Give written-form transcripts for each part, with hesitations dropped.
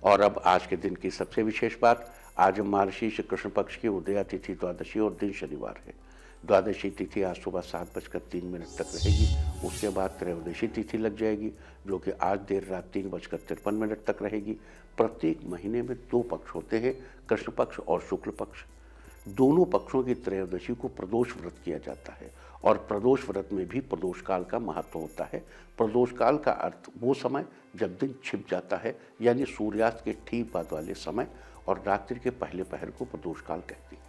और अब आज के दिन की सबसे विशेष बात, आज मार्गशीर्ष कृष्ण पक्ष की उदया तिथि द्वादशी और दिन शनिवार है। द्वादशी तिथि आज सुबह 7:03 तक रहेगी। उसके बाद त्रयोदशी तिथि लग जाएगी, जो कि आज देर रात 3:53 तक रहेगी। प्रत्येक महीने में 2 पक्ष होते हैं, कृष्ण पक्ष और शुक्ल पक्ष। दोनों पक्षों की त्रयोदशी को प्रदोष व्रत किया जाता है और प्रदोष व्रत में भी प्रदोष काल का महत्व होता है। प्रदोष काल का अर्थ वो समय जब दिन छिप जाता है, यानी सूर्यास्त के ठीक बाद वाले समय, और रात्रि के पहले पहर को प्रदोष काल कहते हैं।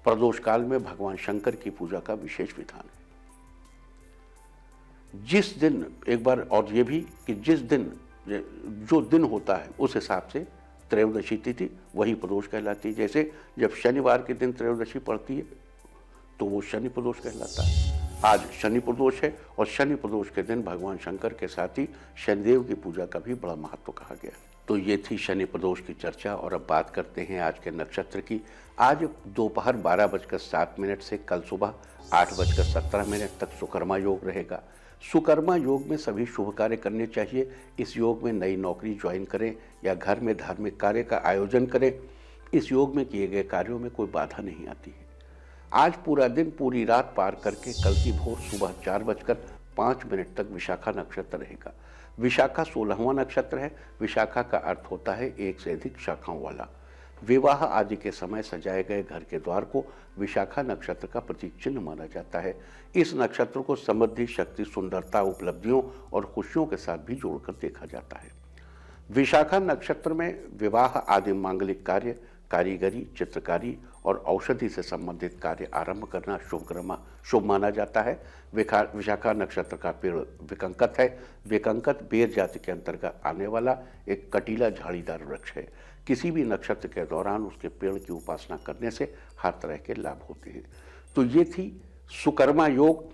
प्रदोष काल में भगवान शंकर की पूजा का विशेष विधान है। जिस दिन, एक बार और ये भी कि जिस दिन जो दिन होता है उस हिसाब से त्रयोदशी तिथि वही प्रदोष कहलाती है। जैसे जब शनिवार के दिन त्रयोदशी पड़ती है तो वो शनि प्रदोष कहलाता है। आज शनि प्रदोष है और शनि प्रदोष के दिन भगवान शंकर के साथ ही शनिदेव की पूजा का भी बड़ा महत्व कहा गया है। तो ये थी शनि प्रदोष की चर्चा। और अब बात करते हैं आज के नक्षत्र की। आज दोपहर 12:07 से कल सुबह 8:17 तक सुकर्मा योग रहेगा। सुकर्मा योग में सभी शुभ कार्य करने चाहिए। इस योग में नई नौकरी ज्वाइन करें या घर में धार्मिक कार्य का आयोजन करें। इस योग में किए गए कार्यों में कोई बाधा नहीं आती है। आज पूरा दिन पूरी रात पार करके कल की भोर सुबह 4:05 तक विशाखा नक्षत्र रहेगा। विशाखा 16वां नक्षत्र है। विशाखा का अर्थ होता है एक से अधिक शाखाओं वाला। विवाह आदि के समय सजाए गए घर के द्वार को विशाखा नक्षत्र का प्रतीक चिन्ह माना जाता है। इस नक्षत्र को समृद्धि, शक्ति, सुंदरता, उपलब्धियों और खुशियों के साथ भी जोड़कर देखा जाता है। विशाखा नक्षत्र में विवाह आदि मांगलिक कार्य, कारीगरी, चित्रकारी और औषधि से संबंधित कार्य आरंभ करना शुभ माना जाता है। विशाखा नक्षत्र का पेड़ विकंकत है। विकंकत बेर जाति के अंतर्गत आने वाला एक कटीला झाड़ीदार वृक्ष है। किसी भी नक्षत्र के दौरान उसके पेड़ की उपासना करने से हर तरह के लाभ होते हैं। तो ये थी सुकर्मा योग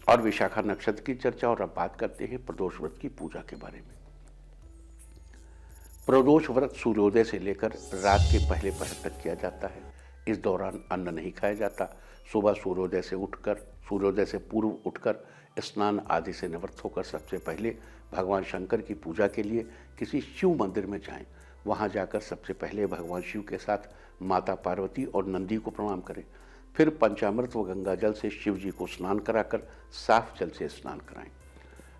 और विशाखा नक्षत्र की चर्चा। और अब बात करते हैं प्रदोष व्रत की पूजा के बारे में। प्रदोष व्रत सूर्योदय से लेकर रात के पहले पहर तक किया जाता है। इस दौरान अन्न नहीं खाया जाता। सुबह सूर्योदय से पूर्व उठकर स्नान आदि से निवृत्त होकर सबसे पहले भगवान शंकर की पूजा के लिए किसी शिव मंदिर में जाएं। वहां जाकर सबसे पहले भगवान शिव के साथ माता पार्वती और नंदी को प्रणाम करें। फिर पंचामृत व गंगा जल से शिव जी को स्नान कराकर साफ जल से स्नान कराएं।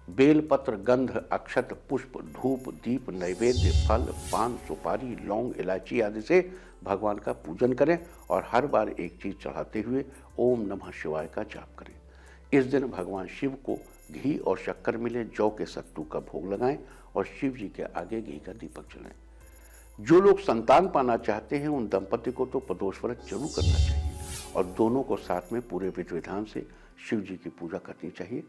बेलपत्र, गंध, अक्षत, पुष्प, धूप, दीप, नैवेद्य, फल, पान, सुपारी, लौंग, इलायची आदि से भगवान का पूजन करें और हर बार एक चीज चढ़ाते हुए ओम नमः शिवाय का जाप करें। इस दिन भगवान शिव को घी और शक्कर मिले जौ के सत्तू का भोग लगाएं और शिव जी के आगे घी का दीपक जलाएं। जो लोग संतान पाना चाहते हैं उन दंपति को तो प्रदोष व्रत जरूर करना चाहिए और दोनों को साथ में पूरे विधि विधान से शिव जी की पूजा करनी चाहिए।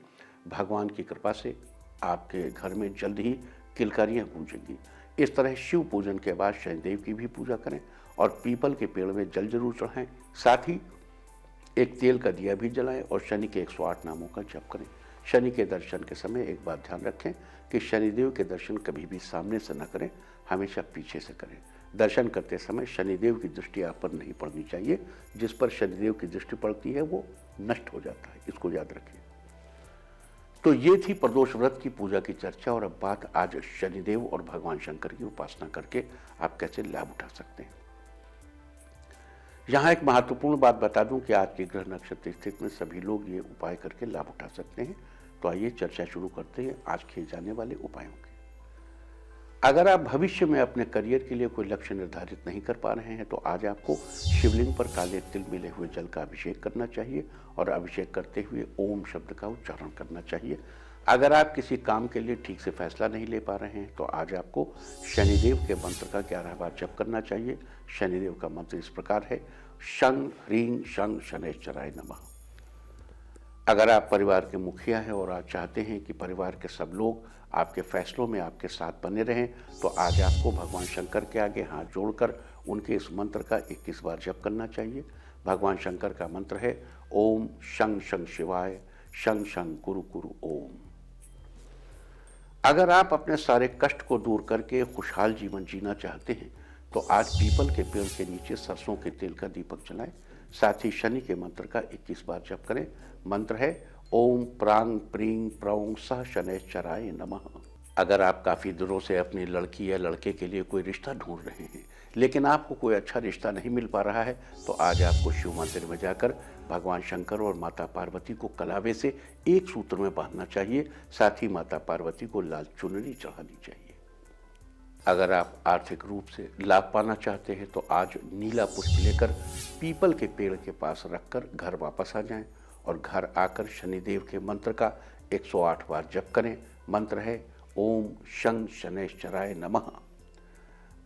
भगवान की कृपा से आपके घर में जल्द ही किलकारियां गूंजेंगी। इस तरह शिव पूजन के बाद शनिदेव की भी पूजा करें और पीपल के पेड़ में जल जरूर चढ़ाएं। साथ ही एक तेल का दिया भी जलाएं और शनि के 108 नामों का जप करें। शनि के दर्शन के समय एक बात ध्यान रखें कि शनिदेव के दर्शन कभी भी सामने से न करें, हमेशा पीछे से करें। दर्शन करते समय शनिदेव की दृष्टि आप पर नहीं पड़नी चाहिए। जिस पर शनिदेव की दृष्टि पड़ती है वो नष्ट हो जाता है, इसको याद रखें। तो ये थी प्रदोष व्रत की पूजा की चर्चा। और अब बात आज शनिदेव और भगवान शंकर की उपासना करके आप कैसे लाभ उठा सकते हैं। यहाँ एक महत्वपूर्ण बात बता दूं कि आज की ग्रह नक्षत्र स्थिति में सभी लोग ये उपाय करके लाभ उठा सकते हैं। तो आइए चर्चा शुरू करते हैं आज किए जाने वाले उपायों की। अगर आप भविष्य में अपने करियर के लिए कोई लक्ष्य निर्धारित नहीं कर पा रहे हैं तो आज आपको शिवलिंग पर काले तिल मिले हुए जल का अभिषेक करना चाहिए और अभिषेक करते हुए ओम शब्द का उच्चारण करना चाहिए। अगर आप किसी काम के लिए ठीक से फैसला नहीं ले पा रहे हैं तो आज आपको शनिदेव के मंत्र का 11 बार जप करना चाहिए। शनिदेव का मंत्र इस प्रकार है, शं ह्रीं शं शनैश्चराय नमः। अगर आप परिवार के मुखिया हैं और आप चाहते हैं कि परिवार के सब लोग आपके फैसलों में आपके साथ बने रहें तो आज आपको भगवान शंकर के आगे हाथ जोड़कर उनके इस मंत्र का 21 बार जप करना चाहिए। भगवान शंकर का मंत्र है ओम शं शं शिवाय शं शं कुरु कुरु ओम। अगर आप अपने सारे कष्ट को दूर करके खुशहाल जीवन जीना चाहते हैं तो आज पीपल के पेड़ के नीचे सरसों के तेल का दीपक जलाएं। साथ ही शनि के मंत्र का 21 बार जप करें। मंत्र है ओम प्रांग प्रीं प्रौं सह शनैश्चराय नमः। अगर आप काफ़ी दिनों से अपनी लड़की या लड़के के लिए कोई रिश्ता ढूंढ रहे हैं, लेकिन आपको कोई अच्छा रिश्ता नहीं मिल पा रहा है, तो आज आपको शिव मंदिर में जाकर भगवान शंकर और माता पार्वती को कलावे से एक सूत्र में बांधना चाहिए। साथ ही माता पार्वती को लाल चुनरी चढ़ानी चाहिए। अगर आप आर्थिक रूप से लाभ पाना चाहते हैं, तो आज नीला पुष्प लेकर पीपल के पेड़ के पास रखकर घर वापस आ जाएं और घर आकर शनिदेव के मंत्र का 108 बार जप करें। मंत्र है ओम शं शनैश्चराय नमः।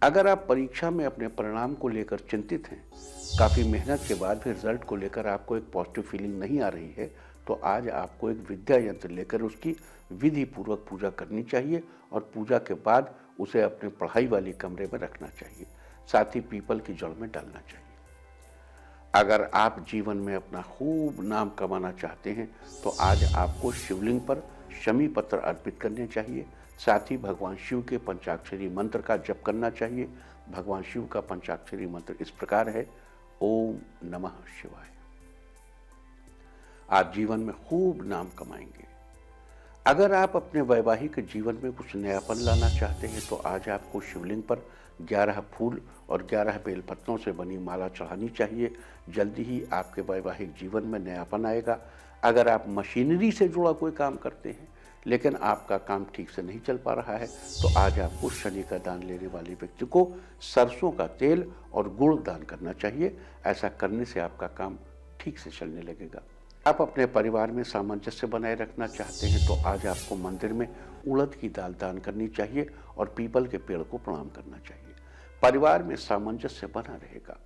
अगर आप परीक्षा में अपने परिणाम को लेकर चिंतित हैं, काफ़ी मेहनत के बाद भी रिजल्ट को लेकर आपको एक पॉजिटिव फीलिंग नहीं आ रही है, तो आज आपको एक विद्या यंत्र लेकर उसकी विधि पूर्वक पूजा करनी चाहिए और पूजा के बाद उसे अपने पढ़ाई वाली कमरे में रखना चाहिए। साथ ही पीपल की जड़ में डालना चाहिए। अगर आप जीवन में अपना खूब नाम कमाना चाहते हैं, तो आज आपको शिवलिंग पर शमी पत्र अर्पित करने चाहिए। साथ ही भगवान शिव के पंचाक्षरी मंत्र का जप करना चाहिए। भगवान शिव का पंचाक्षरी मंत्र इस प्रकार है, ओम नमः शिवाय। आप जीवन में खूब नाम कमाएंगे। अगर आप अपने वैवाहिक जीवन में कुछ नयापन लाना चाहते हैं, तो आज आपको शिवलिंग पर 11 फूल और 11 बेलपत्रों से बनी माला चढ़ानी चाहिए। जल्दी ही आपके वैवाहिक जीवन में नयापन आएगा। अगर आप मशीनरी से जुड़ा कोई काम करते हैं, लेकिन आपका काम ठीक से नहीं चल पा रहा है, तो आज आपको शनि का दान लेने वाले व्यक्ति को सरसों का तेल और गुड़ दान करना चाहिए। ऐसा करने से आपका काम ठीक से चलने लगेगा। आप अपने परिवार में सामंजस्य बनाए रखना चाहते हैं, तो आज आपको मंदिर में उड़द की दाल दान करनी चाहिए और पीपल के पेड़ को प्रणाम करना चाहिए। परिवार में सामंजस्य बना रहेगा।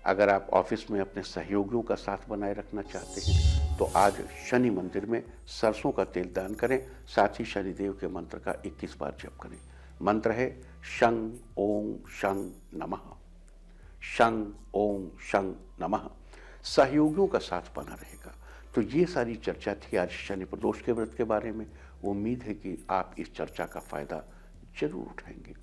अगर आप ऑफिस में अपने सहयोगियों का साथ बनाए रखना चाहते हैं, तो आज शनि मंदिर में सरसों का तेल दान करें। साथ ही शनिदेव के मंत्र का 21 बार जप करें। मंत्र है शं ओम शं नमः, शं ओम शं नमः। सहयोगियों का साथ बना रहेगा। तो ये सारी चर्चा थी आज शनि प्रदोष के व्रत के बारे में। उम्मीद है कि आप इस चर्चा का फायदा जरूर उठाएंगे।